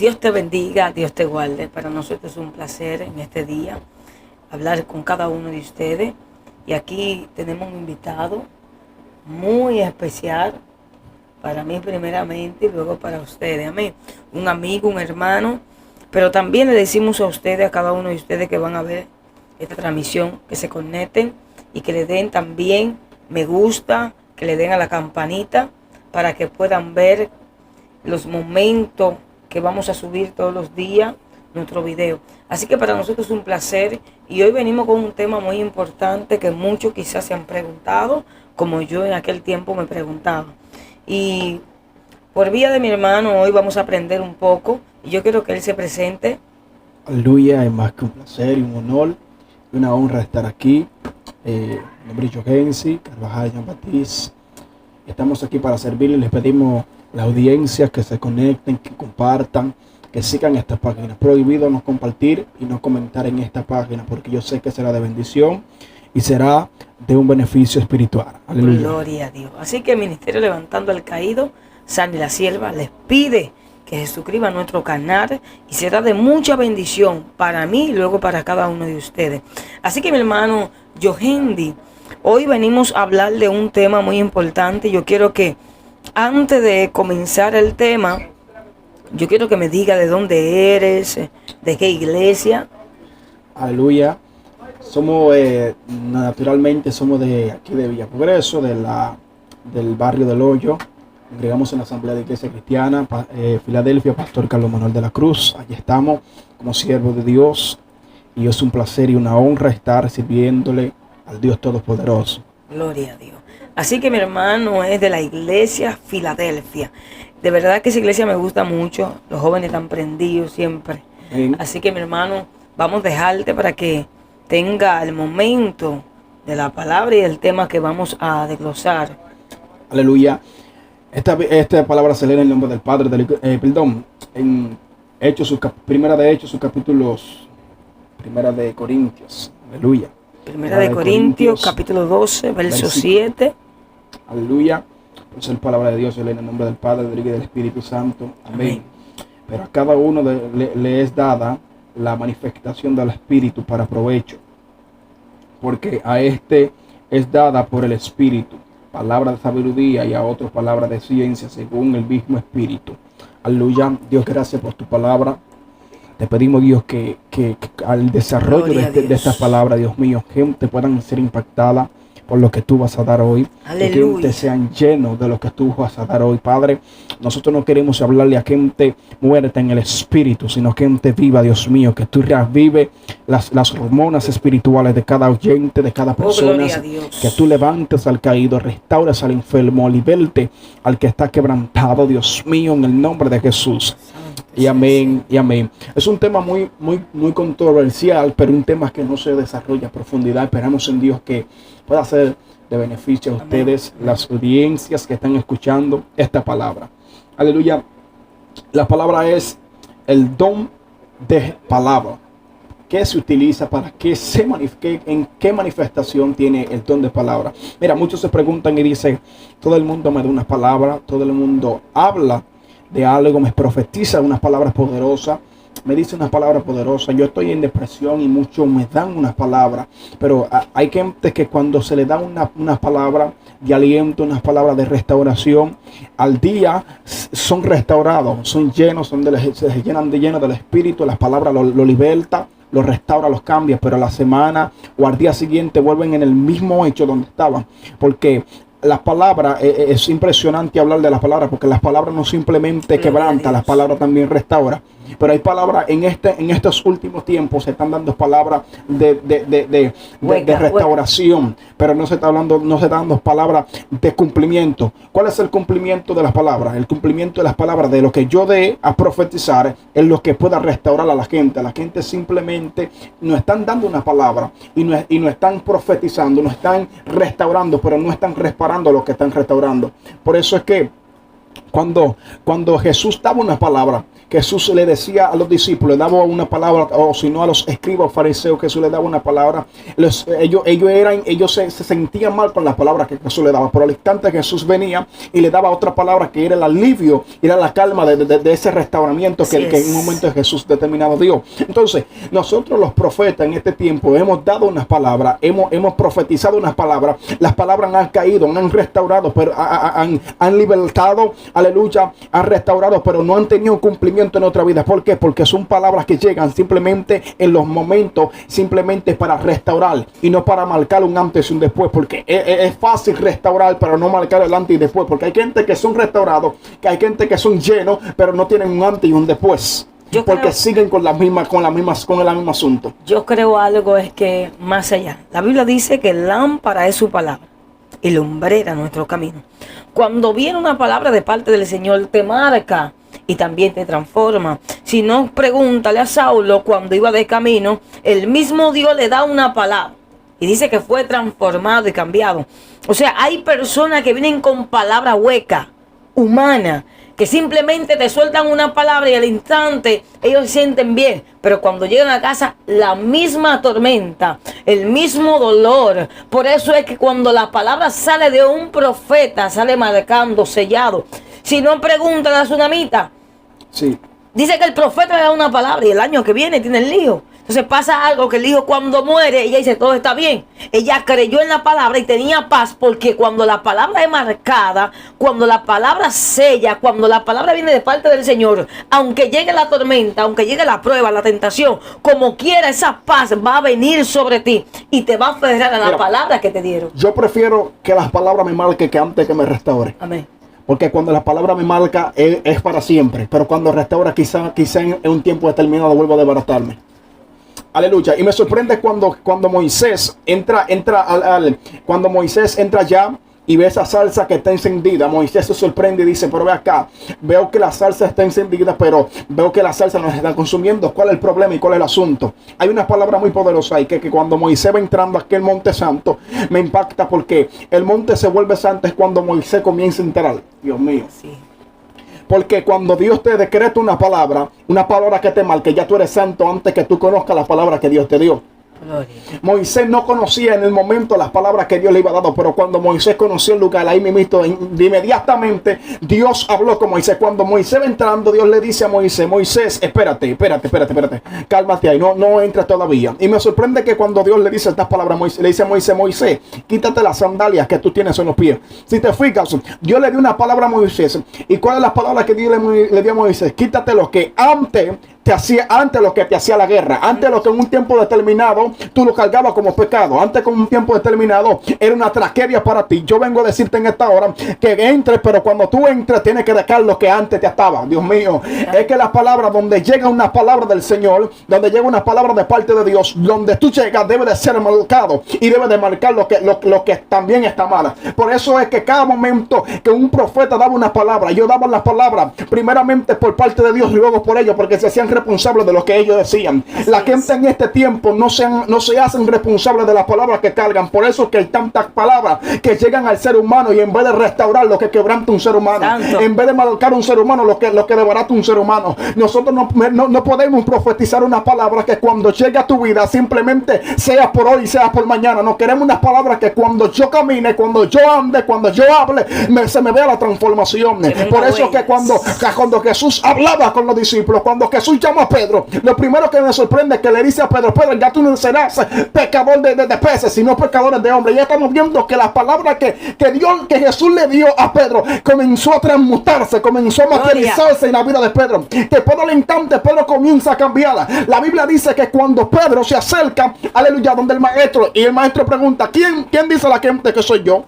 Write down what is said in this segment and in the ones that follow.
Dios te bendiga, Dios te guarde. Para nosotros es un placer en este día hablar con cada uno de ustedes. Y aquí tenemos un invitado muy especial para mí primeramente y luego para ustedes. Amén. Un amigo, un hermano. Pero también le decimos a ustedes, a cada uno de ustedes que van a ver esta transmisión, que se conecten y que le den también me gusta, que le den a la campanita para que puedan ver los momentos que vamos a subir todos los días nuestro video. Así que para nosotros es un placer y hoy venimos con un tema muy importante que muchos quizás se han preguntado, como yo en aquel tiempo me preguntaba. Y por vía de mi hermano hoy vamos a aprender un poco y yo quiero que él se presente. Aleluya, es más que un placer y un honor y una honra estar aquí. Mi nombre es Johensi Carvajal Jean-Baptiste. Estamos aquí para servirles. Les pedimos a la audiencia que se conecten, que compartan, que sigan esta página. Prohibido no compartir y no comentar en esta página, porque yo sé que será de bendición y será de un beneficio espiritual. Aleluya. Gloria a Dios. Así que el Ministerio Levantando al Caído, Sandy la Sierva, les pide que se suscriban a nuestro canal y será de mucha bendición para mí y luego para cada uno de ustedes. Así que mi hermano Johensi, hoy venimos a hablar de un tema muy importante. Yo quiero que antes de comenzar el tema, yo quiero que me diga de dónde eres, de qué iglesia. Aleluya. Somos, naturalmente, somos de aquí de Villa Progreso, del barrio del Hoyo. Congregamos en la Asamblea de Iglesia Cristiana, Filadelfia, Pastor Carlos Manuel de la Cruz. Allí estamos como siervos de Dios y es un placer y una honra estar sirviéndole al Dios Todopoderoso. Gloria a Dios. Así que mi hermano es de la iglesia Filadelfia. De verdad que esa iglesia me gusta mucho. Los jóvenes están prendidos siempre. Amén. Así que mi hermano, vamos a dejarte para que tenga el momento de la palabra y el tema que vamos a desglosar. Aleluya. Esta palabra se lee en el nombre del Padre, en Primera de Hechos, sus capítulos, Primera de Corintios. Aleluya. Primera de Corintios, capítulo 12, verso 7. Aleluya. Pues la palabra de Dios se lee en el nombre del Padre, del Hijo y del Espíritu Santo. Amén. Pero a cada uno le es dada la manifestación del Espíritu para provecho, porque a este es dada por el Espíritu palabra de sabiduría y a otros palabra de ciencia según el mismo Espíritu. Aleluya. Dios, gracias por tu palabra. Te pedimos, Dios, que al desarrollo de esta palabra, Dios mío, gente puedan ser impactada por lo que tú vas a dar hoy. Que gente sean llenos de lo que tú vas a dar hoy, Padre. Nosotros no queremos hablarle a gente muerta en el espíritu, sino gente viva, Dios mío, que tú reavive las hormonas espirituales de cada oyente, de cada persona. Que tú levantes al caído, restaures al enfermo, liberte al que está quebrantado, Dios mío, en el nombre de Jesús. Y amén, y amén. Es un tema muy controversial, pero un tema que no se desarrolla a profundidad. Esperamos en Dios que pueda ser de beneficio a ustedes, las audiencias que están escuchando esta palabra. Aleluya. La palabra es el don de palabra. ¿Qué se utiliza? ¿Para qué en qué manifestación tiene el don de palabra? Mira, muchos se preguntan y dicen, todo el mundo me da unas palabras, todo el mundo habla de algo, me profetiza unas palabras poderosas, me dice unas palabras poderosas. Yo estoy en depresión y muchos me dan unas palabras, pero hay gente que cuando se le da unas palabras de aliento, unas palabras de restauración, al día son restaurados, son llenos, se llenan del Espíritu. Las palabras lo liberta, lo restaura, los cambia, pero a la semana o al día siguiente vuelven en el mismo hecho donde estaban, porque las palabras, es impresionante hablar de las palabras, porque las palabras no simplemente quebrantan, las palabras también restauran. Pero hay palabras en estos últimos tiempos, se están dando palabras de restauración, pero no se están dando palabras de cumplimiento. ¿Cuál es el cumplimiento de las palabras? El cumplimiento de las palabras, de lo que yo dé a profetizar, es lo que pueda restaurar a la gente. La gente simplemente no están dando una palabra y no están profetizando, no están restaurando, pero no están reparando lo que están restaurando. Por eso es que cuando Jesús daba una palabra, Jesús le decía a los discípulos, le daba una palabra, o si no a los escribas fariseos, Jesús le daba una palabra. Ellos se sentían mal con las palabras que Jesús le daba, pero al instante Jesús venía y le daba otra palabra que era el alivio, era la calma de ese restauramiento que en un momento Jesús determinado dio. Entonces, nosotros los profetas en este tiempo hemos dado unas palabras, hemos profetizado unas palabras, las palabras han caído, han restaurado, pero han libertado, aleluya, han restaurado, pero no han tenido cumplimiento en nuestra vida. ¿Por qué? Porque son palabras que llegan simplemente en los momentos, simplemente para restaurar y no para marcar un antes y un después, porque es fácil restaurar, pero no marcar el antes y después, porque hay gente que son restaurados, que hay gente que son llenos, pero no tienen un antes y un después. Porque siguen con el mismo asunto. Yo creo algo es que más allá, la Biblia dice que lámpara es su palabra y lumbrera nuestro camino. Cuando viene una palabra de parte del Señor, te marca y también te transforma. Si no, pregúntale a Saulo cuando iba de camino, el mismo Dios le da una palabra y dice que fue transformado y cambiado. O sea, hay personas que vienen con palabra hueca, humana, que simplemente te sueltan una palabra y al instante ellos se sienten bien, pero cuando llegan a casa la misma tormenta, el mismo dolor. Por eso es que cuando la palabra sale de un profeta, sale marcando, sellado. Si no, preguntan a la tsunamita. Sí. Dice que el profeta le da una palabra y el año que viene tiene el hijo. Entonces pasa algo que el hijo cuando muere, ella dice todo está bien. Ella creyó en la palabra y tenía paz, porque cuando la palabra es marcada, cuando la palabra sella, cuando la palabra viene de parte del Señor, aunque llegue la tormenta, aunque llegue la prueba, la tentación, como quiera, esa paz va a venir sobre ti y te va a aferrar a la palabra que te dieron. Yo prefiero que las palabras me marquen que antes que me restaure. Amén. Porque cuando la palabra me marca es para siempre, pero cuando restaura quizá en un tiempo determinado vuelvo a desbaratarme. Aleluya. Y me sorprende cuando Moisés cuando Moisés entra ya y ve esa salsa que está encendida. Moisés se sorprende y dice, pero ve acá, veo que la salsa está encendida, pero veo que la salsa nos está consumiendo. ¿Cuál es el problema y cuál es el asunto? Hay una palabra muy poderosa ahí, que cuando Moisés va entrando a aquel monte santo, me impacta, porque el monte se vuelve santo es cuando Moisés comienza a entrar. Dios mío. Sí. Porque cuando Dios te decreta una palabra que te marque, ya tú eres santo antes que tú conozcas la palabra que Dios te dio. Gloria. Moisés no conocía en el momento las palabras que Dios le iba dando, pero cuando Moisés conoció el lugar, ahí mismo, inmediatamente Dios habló con Moisés. Cuando Moisés va entrando, Dios le dice a Moisés, espérate, cálmate ahí, no entres todavía. Y me sorprende que cuando Dios le dice estas palabras, le dice a Moisés, quítate las sandalias que tú tienes en los pies. Si te fijas, Dios le dio una palabra a Moisés. ¿Y cuál es la palabra que Dios le dio a Moisés? Quítate lo que antes lo que te hacía la guerra, antes lo que en un tiempo determinado tú lo cargabas como pecado, antes con un tiempo determinado era una tragedia para ti. Yo vengo a decirte en esta hora que entres, pero cuando tú entres tienes que dejar lo que antes te ataba. Dios mío, es que la palabra, donde llega una palabra del Señor, donde llega una palabra de parte de Dios, donde tú llegas debe de ser marcado y debe de marcar lo que también está mal. Por eso es que cada momento que un profeta daba una palabra, yo daba las palabras primeramente por parte de Dios y luego por ellos, porque se hacían responsables de lo que ellos decían. La gente en este tiempo no se hacen responsables de las palabras que cargan. Por eso que hay tantas palabras que llegan al ser humano y en vez de restaurar lo que quebranta un ser humano, Santo. en vez de marcar un ser humano, lo que desbarata un ser humano. Nosotros no podemos profetizar una palabra que cuando llegue a tu vida simplemente sea por hoy y sea por mañana. No queremos unas palabras que cuando yo camine, cuando yo ande, cuando yo hable, se me vea la transformación. Por eso que cuando Jesús hablaba con los discípulos, cuando Jesús llamó a Pedro, lo primero que me sorprende es que le dice a Pedro, ya tú no serás pecador de peces, sino pecadores de hombres. Ya estamos viendo que las palabras que Jesús le dio a Pedro comenzó a transmutarse, comenzó a materializarse en la vida de Pedro. Que Pedro al instante, Pedro comienza a cambiar. La Biblia dice que cuando Pedro se acerca, aleluya, donde el maestro, y el maestro pregunta, ¿quién dice a la gente que soy yo?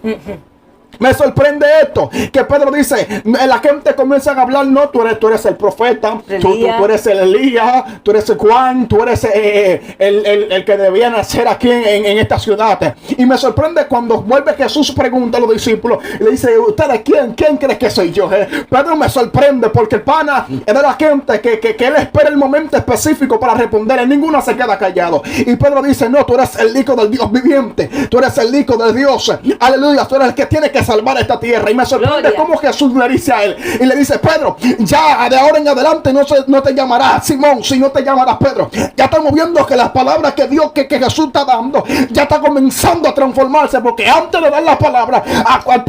Me sorprende esto, que Pedro dice, la gente comienza a hablar, no, tú eres el profeta, tú eres el Elías, tú eres el Juan, tú eres el que debía nacer aquí en esta ciudad. Y me sorprende cuando vuelve Jesús, pregunta a los discípulos, y le dice, ¿ustedes quién crees que soy yo? Pedro me sorprende porque el pana es de la gente que él espera el momento específico para responder, en ninguna se queda callado. Y Pedro dice, no, tú eres el hijo del Dios viviente, tú eres el hijo de Dios, aleluya, tú eres el que tiene que salvar esta tierra. Y me sorprende Gloria. cómo Jesús le dice a él, y le dice: Pedro, ya de ahora en adelante no te llamarás Simón, sino te llamarás Pedro. Ya estamos viendo que las palabras que Dios, que Jesús está dando, ya está comenzando a transformarse, porque antes de dar las palabras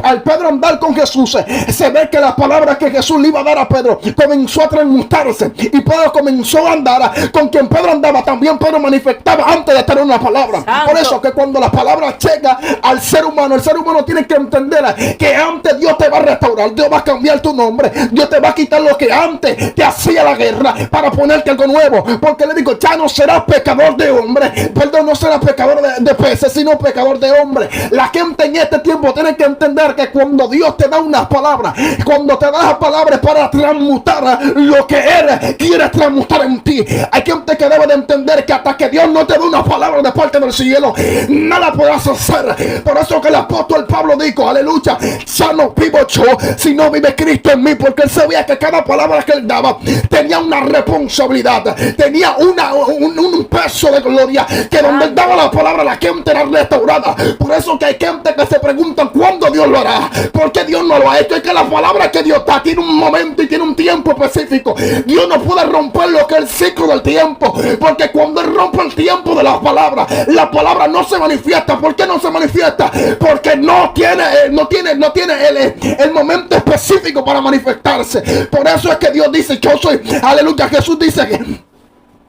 al Pedro andar con Jesús, se ve que las palabras que Jesús le iba a dar a Pedro comenzó a transmutarse, y Pedro comenzó a andar con quien Pedro andaba. También Pedro manifestaba antes de tener una palabra. Santo. Por eso que cuando las palabras llegan al ser humano, el ser humano tiene que entender que antes Dios te va a restaurar, Dios va a cambiar tu nombre, Dios te va a quitar lo que antes te hacía la guerra para ponerte algo nuevo. Porque le digo, ya no serás pecador de hombre, perdón, no serás pecador de peces, sino pecador de hombre. La gente en este tiempo tiene que entender que cuando Dios te da unas palabras, cuando te da las palabras para transmutar lo que eres, quieres transmutar en ti. Hay gente que debe de entender que hasta que Dios no te dé una palabra de parte del cielo, nada podrás hacer. Por eso que el apóstol Pablo dijo, aleluya, ya no vivo yo, sino vive Cristo en mí, porque él sabía que cada palabra que él daba tenía una responsabilidad, tenía un peso de gloria, que donde él daba la palabra la gente era restaurada. Por eso que hay gente que se preguntan cuándo Dios lo hará, por qué Dios no lo ha hecho. Es que la palabra que Dios da tiene un momento y tiene un tiempo específico. Dios no puede romper lo que es el ciclo del tiempo, porque cuando él rompe el tiempo de la palabra no se manifiesta. ¿Por qué no se manifiesta? Porque no tiene el momento específico para manifestarse. Por eso es que Dios dice, yo soy, aleluya, Jesús dice que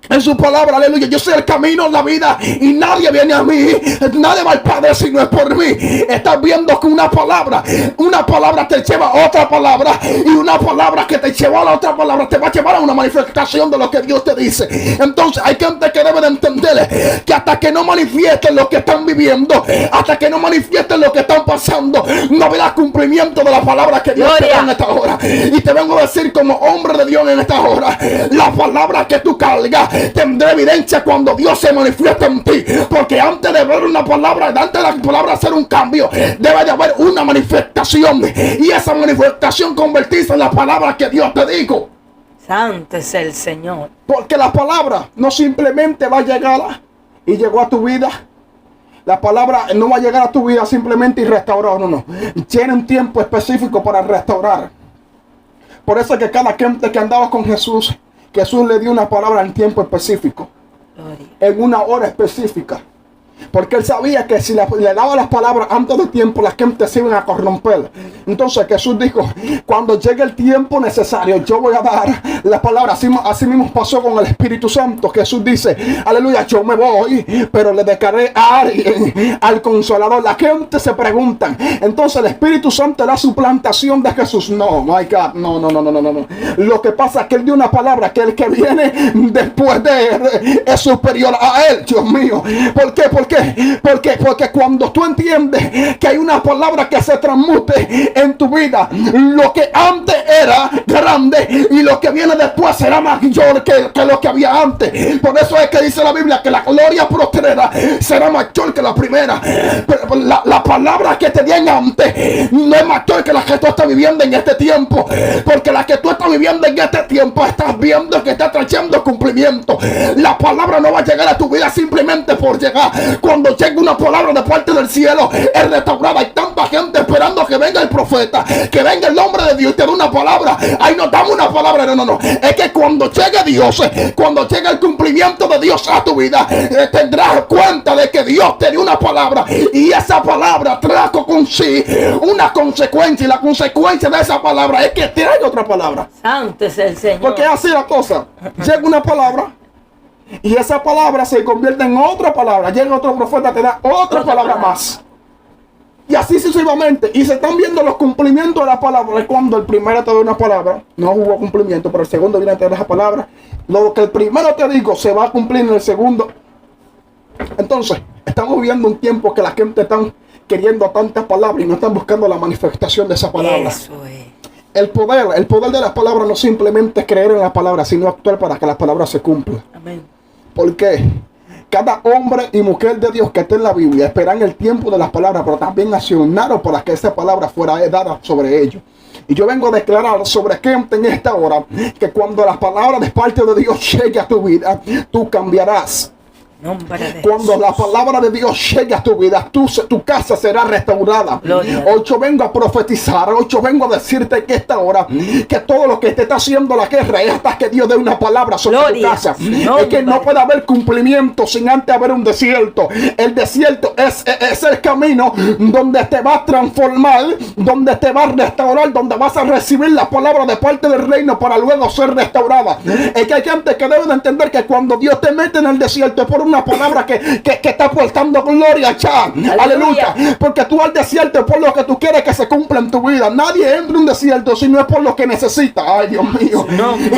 en su palabra, aleluya, yo soy el camino, la vida, y nadie viene a mí, nadie va al Padre si no es por mí. Estás viendo que una palabra te lleva a otra palabra, y una palabra que te lleva a la otra palabra te va a llevar a una manifestación de lo que Dios te dice. Entonces hay gente que debe de entender que hasta que no manifiesten lo que están viviendo, hasta que no manifiesten lo que están pasando, no verás cumplimiento de la palabra que Dios te da en esta hora. Y te vengo a decir como hombre de Dios en esta hora, la palabra que tú cargas tendrá evidencia cuando Dios se manifiesta en ti. Porque antes de ver una palabra, antes de la palabra hacer un cambio, debe de haber una manifestación, y esa manifestación convertirse en la palabra que Dios te dijo. Santo es el Señor. Porque la palabra no simplemente va a llegar y llegó a tu vida. La palabra no va a llegar a tu vida simplemente y restaurar, no. Tiene un tiempo específico para restaurar. Por eso es que cada gente que andaba con Jesús le dio una palabra en tiempo específico, en una hora específica. Porque él sabía que si le daba las palabras antes del tiempo, las gente se iban a corromper. Entonces Jesús dijo, cuando llegue el tiempo necesario, yo voy a dar la palabra. Así mismo pasó con el Espíritu Santo. Jesús dice, aleluya, yo me voy, pero le dejaré a alguien, al Consolador. La gente se pregunta, entonces el Espíritu Santo era suplantación de Jesús. No, my God, no. Lo que pasa es que él dio una palabra, que el que viene después de él es superior a él. Dios mío, ¿por qué? Porque cuando tú entiendes que hay una palabra que se transmute en tu vida, lo que antes era grande y lo que viene después será mayor que lo que había antes. Por eso es que dice la Biblia que la gloria postrera será mayor que la primera. Pero la palabra que te dieron antes no es mayor que la que tú estás viviendo en este tiempo, porque la que tú estás viviendo en este tiempo estás viendo que está trayendo cumplimiento. La palabra no va a llegar a tu vida simplemente por llegar. Cuando llega una palabra de parte del cielo, es restaurada. Hay tanta gente esperando que venga el profeta, que venga el hombre de Dios y te dé una palabra. Ahí no damos una palabra, no. Es que cuando llegue Dios, cuando llegue el cumplimiento de Dios a tu vida, tendrás cuenta de que Dios te dio una palabra, y esa palabra trajo con sí una consecuencia, y la consecuencia de esa palabra es que trae otra palabra. Santo es el Señor. Porque es así la cosa. Llega una palabra, y esa palabra se convierte en otra palabra. Llega otro profeta, te da otra palabra más. Y así sucesivamente. Y se están viendo los cumplimientos de la palabra. Cuando el primero te da una palabra, no hubo cumplimiento, pero el segundo viene a tener esa palabra. Lo que el primero te digo se va a cumplir en el segundo. Entonces, estamos viviendo un tiempo que la gente está queriendo tantas palabras y no están buscando la manifestación de esa palabra. Eso es. El poder de las palabras no simplemente es creer en las palabras, sino actuar para que las palabras se cumplan. Amén. Porque cada hombre y mujer de Dios que está en la Biblia esperan el tiempo de las palabras, pero también accionaron para que esa palabra fuera dada sobre ellos. Y yo vengo a declarar sobre gente en esta hora que cuando las palabras de parte de Dios lleguen a tu vida, tú cambiarás. Nombre de Cuando Jesús. la palabra de Dios llegue a tu vida, tu casa será restaurada. Gloria. Hoy yo vengo a profetizar, hoy yo vengo a decirte que esta hora, que todo lo que te está haciendo la guerra es hasta que Dios dé una palabra sobre Gloria. tu casa. Nombre. Es que no puede haber cumplimiento sin antes haber un desierto. El desierto es el camino donde te va a transformar, donde te va a restaurar, donde vas a recibir la palabra de parte del reino para luego ser restaurada. Es que hay gente que debe de entender que cuando Dios te mete en el desierto es por una palabra que está aportando gloria allá. Aleluya. Porque tú al desierto es por lo que tú quieres que se cumpla en tu vida. Nadie entra en un desierto si no es por lo que necesita. Ay, Dios mío.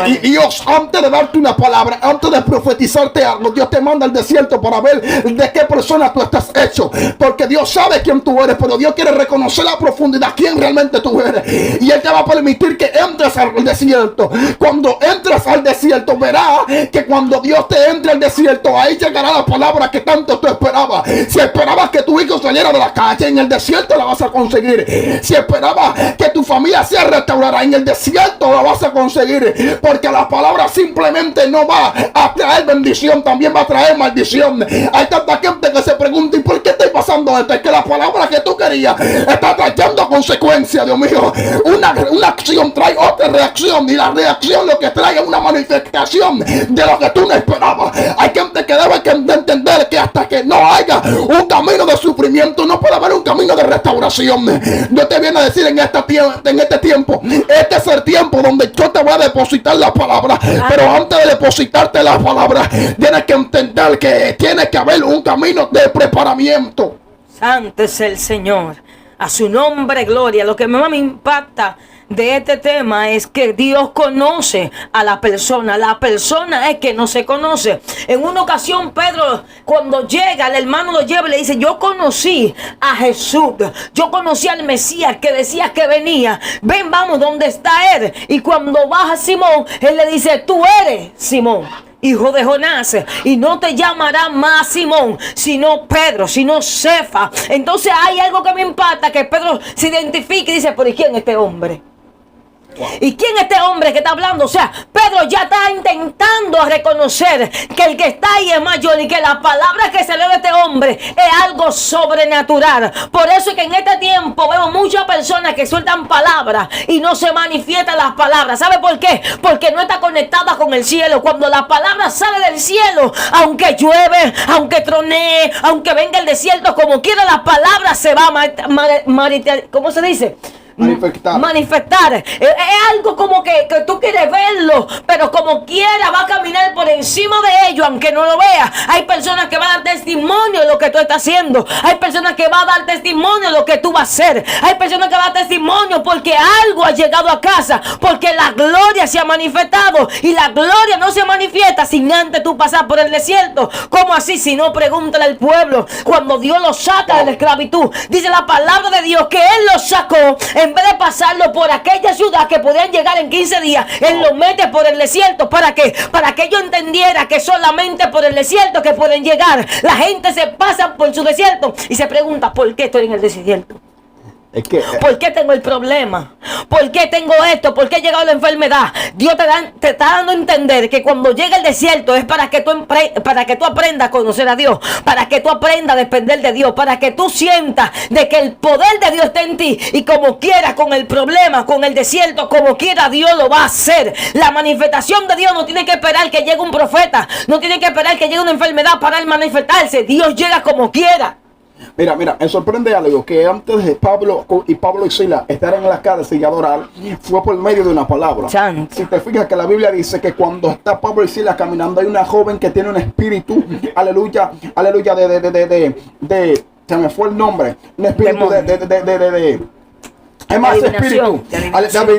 Y Dios, antes de darte una palabra, antes de profetizarte algo, Dios te manda al desierto para ver de qué persona tú estás hecho. Porque Dios sabe quién tú eres, pero Dios quiere reconocer la profundidad, quién realmente tú eres. Y Él te va a permitir que entres al desierto. Cuando entres al desierto, verás que cuando Dios te entre al desierto, ahí llegará la palabra que tanto tú esperabas. Si esperabas que tu hijo saliera de la calle, en el desierto la vas a conseguir. Si esperabas que tu familia se restaurara, en el desierto la vas a conseguir. Porque la palabra simplemente no va a traer bendición, también va a traer maldición. Hay tanta gente que se pregunta: ¿y por qué estoy pasando esto? Es que la palabra que tú querías está trayendo consecuencias, Dios mío. Una acción trae otra reacción, y la reacción lo que trae es una manifestación de lo que tú no esperabas. Hay gente que debe entender que hasta que no haya un camino de sufrimiento, no puede haber un camino de restauración. Yo te viene a decir en este tiempo, este es el tiempo donde yo te voy a depositar la palabra. Pero antes de depositarte la palabra, tienes que entender que tiene que haber un camino de preparamiento. Santo es el Señor. A su nombre, gloria. Lo que más me impacta de este tema es que Dios conoce a la persona. La persona es que no se conoce. En una ocasión, Pedro, cuando llega, el hermano lo lleva y le dice: yo conocí a Jesús, yo conocí al Mesías que decía que venía. Ven, vamos, ¿dónde está él? Y cuando baja Simón, él le dice: tú eres Simón, hijo de Jonás, y no te llamará más Simón, sino Pedro, sino Cefa. Entonces hay algo que me impacta, que Pedro se identifica y dice: ¿pero y quién es este hombre? ¿Y quién es este hombre que está hablando? O sea, Pedro ya está intentando reconocer que el que está ahí es mayor y que la palabra que salió de este hombre es algo sobrenatural. Por eso es que en este tiempo vemos muchas personas que sueltan palabras y no se manifiestan las palabras. ¿Sabe por qué? Porque no está conectada con el cielo. Cuando la palabra sale del cielo, aunque llueve, aunque tronee, aunque venga el desierto, como quiera, la palabra se va a ¿cómo se dice? Manifestar. Es algo como que tú quieres verlo, pero como quiera va a caminar por encima de ello, aunque no lo veas. Hay personas que van a dar testimonio de lo que tú estás haciendo. Hay personas que van a dar testimonio de lo que tú vas a hacer. Hay personas que van a dar testimonio porque algo ha llegado a casa, porque la gloria se ha manifestado, y la gloria no se manifiesta sin antes tú pasar por el desierto. ¿Cómo así? Si no, pregúntale al pueblo cuando Dios lo saca de la esclavitud. Dice la palabra de Dios que Él lo sacó. En vez de pasarlo por aquella ciudad que podían llegar en 15 días, Él lo mete por el desierto. ¿Para qué? Para que ellos entendieran que solamente por el desierto que pueden llegar. La gente se pasa por su desierto y se pregunta: ¿por qué estoy en el desierto? Es que, ¿por qué tengo el problema? ¿Por qué tengo esto? ¿Por qué ha llegado la enfermedad? Dios te está dando a entender que cuando llega el desierto es para que tú aprendas a conocer a Dios, para que tú aprendas a depender de Dios, para que tú sientas de que el poder de Dios está en ti, y como quiera, con el problema, con el desierto, como quiera, Dios lo va a hacer. La manifestación de Dios no tiene que esperar que llegue un profeta, no tiene que esperar que llegue una enfermedad para él manifestarse. Dios llega como quiera. Mira, me sorprende algo, que antes de Pablo y Silas estar en la cárcel y adorar, fue por medio de una palabra. Santo. Si te fijas que la Biblia dice que cuando está Pablo y Silas caminando, hay una joven que tiene un espíritu, aleluya, se me fue el nombre, un espíritu es más, espíritu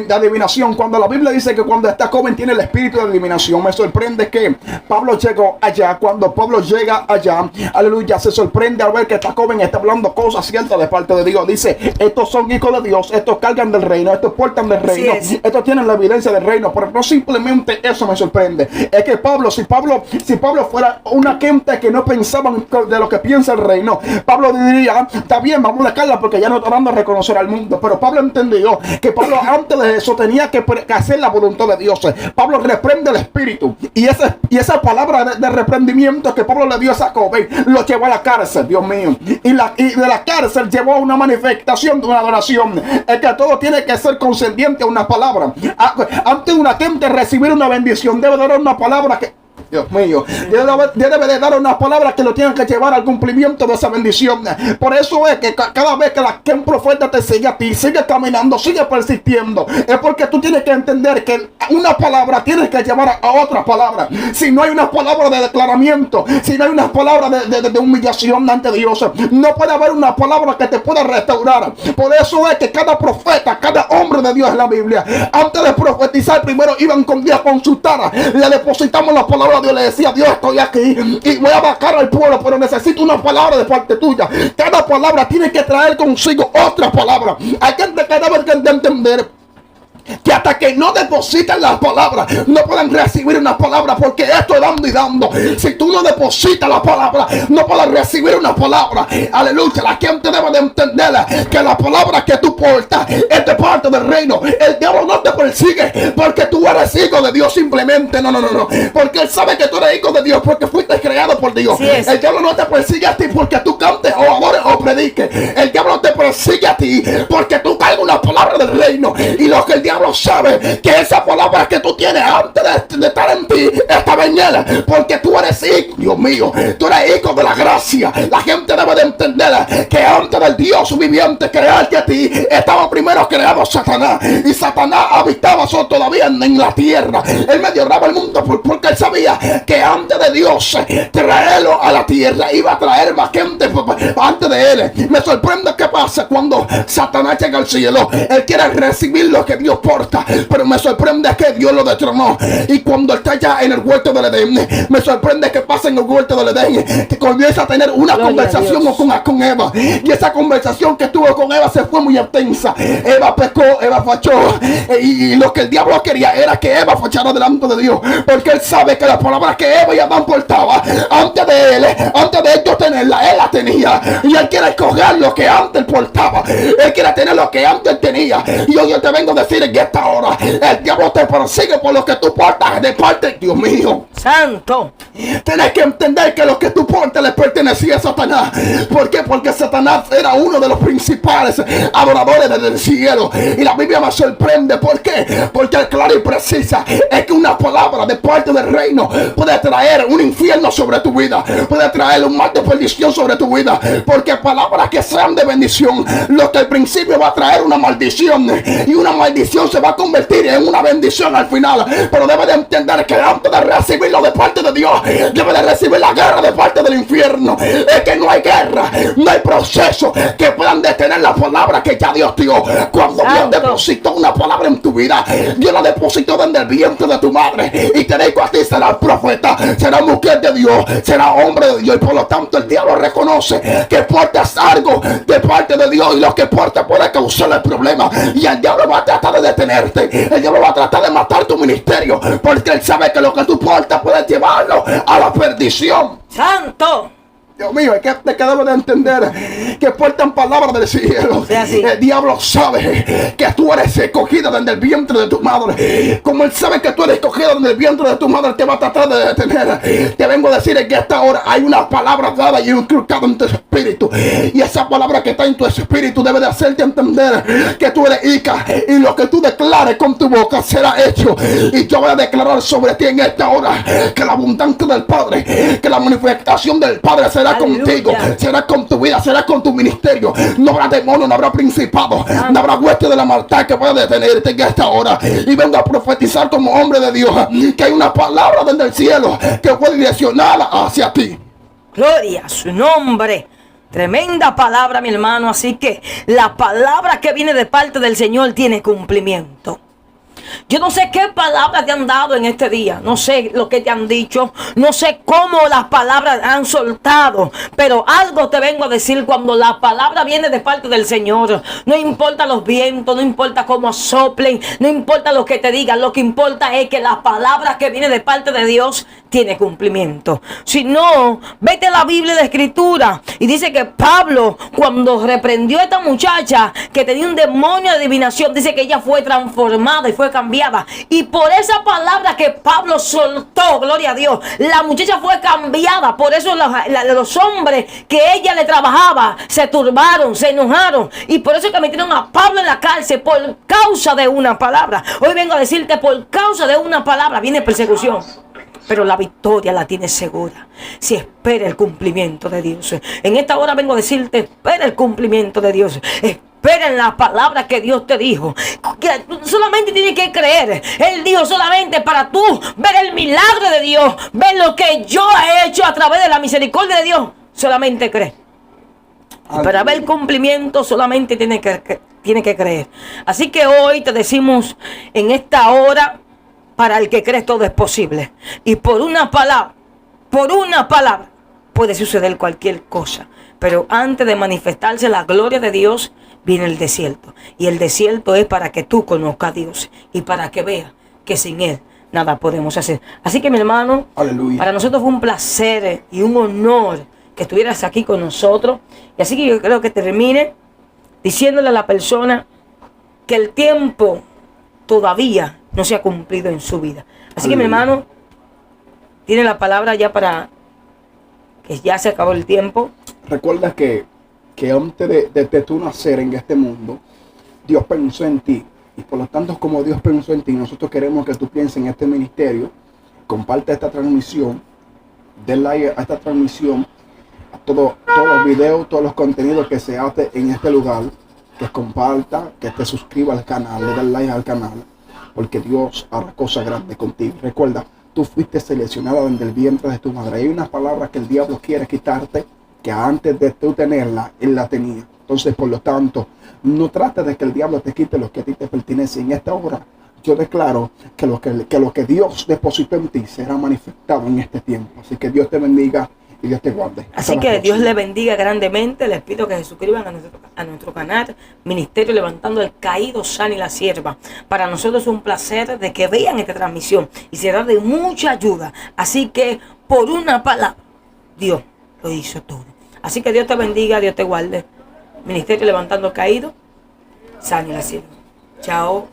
de adivinación. Cuando la Biblia dice que cuando esta joven tiene el espíritu de adivinación, me sorprende que Pablo llegó allá. Cuando Pablo llega allá, aleluya, se sorprende al ver que esta joven está hablando cosas ciertas de parte de Dios. Dice: estos son hijos de Dios, estos cargan del reino, estos portan del reino, estos tienen la evidencia del reino. Pero no simplemente eso me sorprende, es que si Pablo fuera una gente que no pensaba de lo que piensa el reino, Pablo diría: está bien, vamos a dejarla porque ya no está dando a reconocer al mundo. Pero Pablo entendió que Pablo antes de eso tenía que hacer la voluntad de Dios. Pablo reprende el espíritu. Y esa palabra de reprendimiento que Pablo le dio a Jacob lo llevó a la cárcel, Dios mío. Y de la cárcel llevó a una manifestación de una adoración. Es que todo tiene que ser conscendiente a una palabra. Antes de una gente recibir una bendición, debe dar una palabra que, Dios mío, debe de dar una palabra que lo tengan que llevar al cumplimiento de esa bendición. Por eso es que cada vez que un profeta te sigue a ti, sigue caminando, sigue persistiendo, es porque tú tienes que entender que una palabra tienes que llevar a otra palabra. Si no hay una palabra de declaramiento, si no hay una palabra de humillación ante Dios, no puede haber una palabra que te pueda restaurar. Por eso es que cada profeta, cada hombre de Dios en la Biblia, antes de profetizar, primero iban con Dios a consultar, le depositamos la palabra. Dios le decía: Dios, estoy aquí y voy a vacar al pueblo, pero necesito una palabra de parte tuya. Cada palabra tiene que traer consigo otra palabra. Hay gente que debe de entender que hasta que no depositan las palabras no pueden recibir una palabra, porque esto es dando y dando. Si tú no depositas la palabra, no puedes recibir una palabra. Aleluya. La gente debe de entender que la palabra que tú portas es de parte del reino. El diablo no te persigue porque tú eres hijo de Dios simplemente. No. Porque él sabe que tú eres hijo de Dios porque fuiste creado por Dios. El diablo no te persigue a ti porque tú cantes o adores o prediques. El diablo te persigue a ti porque tú cargas una palabra del reino. Y lo que el diablo sabe que esa palabra que tú tienes antes de estar en ti estaba en él, porque tú eres hijo, Dios mío, tú eres hijo de la gracia. La gente debe de entender que antes del Dios viviente crearte a ti, estaba primero creado Satanás, y Satanás habitaba todavía en la tierra. Él medio graba el mundo porque él sabía que antes de Dios traerlo a la tierra iba a traer más gente antes de él. Me sorprende qué pasa cuando Satanás llega al cielo. Él quiere recibir lo que Dios porta, pero me sorprende que Dios lo destronó. Y cuando está ya en el huerto del Edén, me sorprende que pasa en el huerto del Edén, que comienza a tener una conversación con Eva. Y esa conversación que tuvo con Eva se fue muy intensa. Eva pecó, Eva fachó, y lo que el diablo quería era que Eva fachara delante de Dios, porque él sabe que las palabras que Eva y Adán portaba antes de ellos tenerla, él la tenía. Y él quiere escoger lo que antes portaba. Él quiere tener lo que antes tenía. Y hoy yo te vengo a decir en esta hora, el diablo te persigue por lo que tú portas de parte, Dios mío, santo. Tienes que entender que lo que tú portas le pertenecía a Satanás. ¿Por qué? Porque Satanás era uno de los principales adoradores del cielo. Y la Biblia me sorprende. ¿Por qué? Porque el claro y precisa es que una palabra de parte del reino puede traer un infierno sobre tu vida, puede traer un mal de perdición sobre tu vida. Porque palabras que sean de bendición, lo que al principio va a traer una maldición, y una maldición se va a convertir en una bendición al final. Pero debe de entender que antes de recibirlo de parte de Dios, debe de recibir la guerra de parte del infierno. Es que no hay guerra, no hay proceso que puedan detener la palabra que ya Dios dio. Cuando Dios depositó una palabra en tu vida, Dios la depositó desde el vientre de tu madre, y te digo a ti: serás profeta, serás mujer de Dios, serás hombre de Dios. Y por lo tanto el diablo reconoce que portas algo de parte de Dios, y lo que portas puede causarle problemas. Y el diablo va a tratar de detenerte, el diablo va a tratar de matar tu ministerio, porque él sabe que lo que tú portas puede llevarlo a la perdición. Santo. Dios mío, es que debes de entender que portan palabras del cielo. El diablo sabe que tú eres escogida desde el vientre de tu madre. Como él sabe que tú eres escogida desde el vientre de tu madre, te va a tratar de detener. Te vengo a decir que a esta hora hay una palabra dada y inculcada en tu espíritu. Y esa palabra que está en tu espíritu debe de hacerte entender que tú eres hija, y lo que tú declares con tu boca será hecho. Y yo voy a declarar sobre ti en esta hora que la abundancia del Padre, que la manifestación del Padre será contigo, será con tu vida, será con tu ministerio. No habrá demonio, no habrá principado, no habrá hueste de la maldad que pueda detenerte en esta hora. Y vengo a profetizar como hombre de Dios que hay una palabra desde el cielo que fue direccionada hacia ti. Gloria a su nombre. Tremenda palabra, mi hermano. Así que la palabra que viene de parte del Señor tiene cumplimiento. Yo no sé qué palabras te han dado en este día. No sé lo que te han dicho. No sé cómo las palabras han soltado. Pero algo te vengo a decir cuando la palabra viene de parte del Señor. No importa los vientos, no importa cómo soplen, no importa lo que te digan. Lo que importa es que la palabra que viene de parte de Dios tiene cumplimiento. Si no, vete a la Biblia de Escritura y dice que Pablo, cuando reprendió a esta muchacha que tenía un demonio de adivinación, dice que ella fue transformada y fue cambiada. Y por esa palabra que Pablo soltó, gloria a Dios, la muchacha fue cambiada. Por eso los hombres que ella le trabajaba se turbaron, se enojaron. Y por eso que metieron a Pablo en la cárcel por causa de una palabra. Hoy vengo a decirte, por causa de una palabra viene persecución. Pero la victoria la tienes segura si espera el cumplimiento de Dios. En esta hora vengo a decirte, espera el cumplimiento de Dios. Espera en la palabra que Dios te dijo. Que solamente tienes que creer. Él dijo solamente para tú ver el milagro de Dios. Ver lo que yo he hecho a través de la misericordia de Dios. Solamente cree. Y para ver el cumplimiento solamente tiene que creer. Así que hoy te decimos en esta hora, para el que cree todo es posible. Y por una palabra, puede suceder cualquier cosa. Pero antes de manifestarse la gloria de Dios, viene el desierto. Y el desierto es para que tú conozcas a Dios. Y para que veas que sin Él nada podemos hacer. Así que mi hermano, aleluya, para nosotros fue un placer y un honor que estuvieras aquí con nosotros. Y así que yo creo que termine diciéndole a la persona que el tiempo todavía no se ha cumplido en su vida. Así que mi hermano, tiene la palabra ya para que ya se acabó el tiempo. Recuerda que antes de tu nacer en este mundo, Dios pensó en ti. Y por lo tanto, como Dios pensó en ti, nosotros queremos que tú pienses en este ministerio. Comparte esta transmisión. Den like a esta transmisión. A todos los videos, todos los contenidos que se hace en este lugar. Que comparta, que te suscriba al canal, le den like al canal. Porque Dios hará cosas grandes contigo. Recuerda, tú fuiste seleccionada desde el vientre de tu madre. Hay unas palabras que el diablo quiere quitarte, que antes de tú tenerla, él la tenía. Entonces, por lo tanto, no trates de que el diablo te quite lo que a ti te pertenece. En esta hora, yo declaro que lo que Dios depositó en ti será manifestado en este tiempo. Así que Dios te bendiga y Dios te guarde. Así que Dios le bendiga grandemente. Les pido que se suscriban a nuestro canal Ministerio Levantando el Caído, Sana y la Sierva. Para nosotros es un placer de que vean esta transmisión y será de mucha ayuda. Así que por una palabra Dios lo hizo todo. Así que Dios te bendiga, Dios te guarde. Ministerio Levantando el Caído, Sana y la Sierva. Chao.